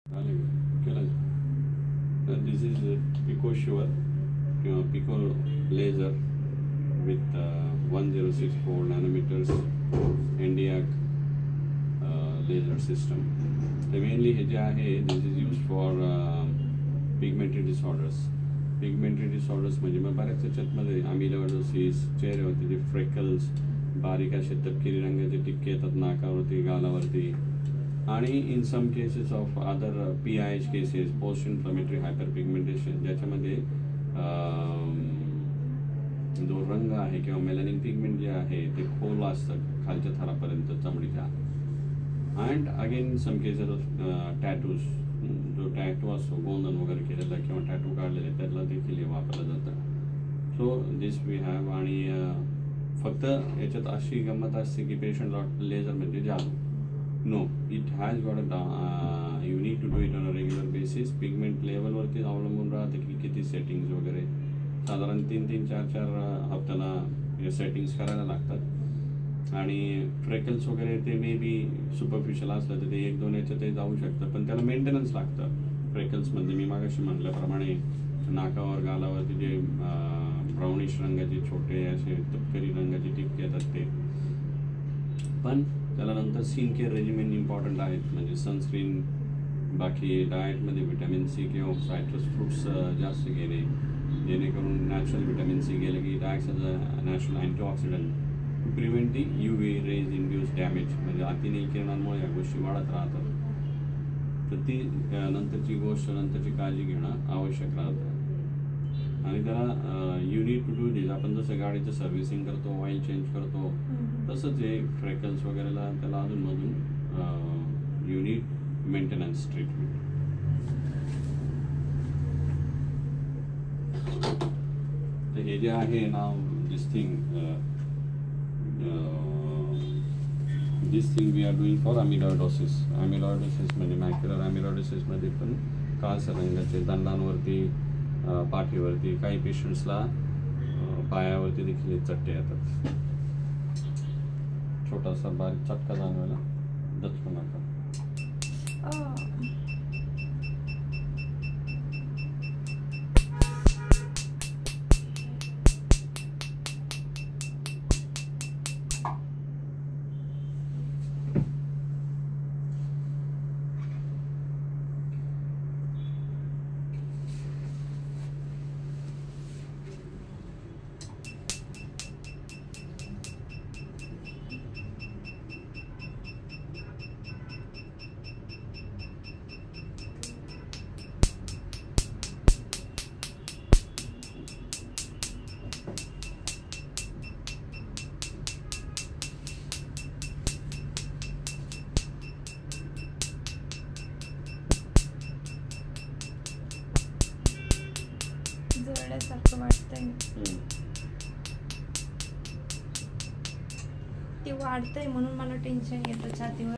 This is Pico Sure, Pico laser with 1064 nanometers Nd:YAG laser system. Mainly this is used for pigmentary disorders. Pigmentary disorders म्हणजे मग बऱ्याच त्याच्यामध्ये अमिलोइडोसिस, चेहऱ्यावरती जे freckles, बारीक असे तपकिरी रंगाचे टिक्के येतात नाकावरती, गालावरती, आणि in some cases of other PIH cases, post inflammatory hyperpigmentation, ज्याच्यामध्ये जो रंग आहे किंवा मेलॅनिन पिगमेंट जे आहे ते खोल असतं खालच्या थरापर्यंत चमडीच्या. And again some cases of tattoos, जो टॅटू असतो गोंधन वगैरे केलेला किंवा टॅटू काढलेले त्याला देखील वापरलं जातं. So this we have. आणि फक्त याच्यात अशी गंमत असते की पेशंट लेझर म्हणजे जादू. No, it has got you need to do it on a regular basis. Pigment लेवलवरती अवलंबून राहते की किती सेटिंग्स वगैरे, साधारण 3-3, 4-4 हप्त्याला हे सेटिंग्स करायला लागतात. आणि फ्रेकल्स वगैरे ते मे बी सुपरफिशियल असलं तर ते 1-2 याच्यात ते जाऊ शकतं, पण त्याला मेंटेनन्स लागतं. फ्रेकल्समध्ये मी मागाशी म्हटल्याप्रमाणे नाकावर, गालावरती जे ब्राउनिश रंगाचे छोटे असे तपकिरी रंगाचे टिपके येतात ते. पण त्याला नंतर स्किन केअर रेजिमेन इम्पॉर्टंट आहेत, म्हणजे सनस्क्रीन, बाकी डाएटमध्ये व्हिटॅमिन C किंवा सायट्रस फ्रूट्स जास्त घेणे, जेणेकरून नॅचरल व्हिटॅमिन C गेलं की it acts as a natural antioxidant to prevent the UV rays induce damage. म्हणजे अतिनील किरणांमुळे या गोष्टी वाढत राहतात. तर ती नंतरची गोष्ट, नंतरची काळजी घेणं आवश्यक राहतं. आणि त्याला यू नीड टू डू दिस. आपण जसं गाडीचं सर्व्हिसिंग करतो, ऑइल चेंज करतो, तसंच हे फ्रेकल्स वगैरेला त्याला अधूनमधून यू नीड मेंटेनन्स ट्रीटमेंट. तर हे जे आहे नाव this thing we are doing for amyloidosis. Amyloidosis म्हणजे मॅक्युलर अमिलॉइडोसिसमध्ये पण काळसर रंगाचे दंडांवरती, पाठीवरती, काही पेशंट्सला पायावरती देखील चट्टे येतात. छोटासा बारीक चटका जाणवायला दचकू नका. जोडल्यासारखं वाटतंय. ते वाढतंय म्हणून मला टेन्शन येतं छातीवर.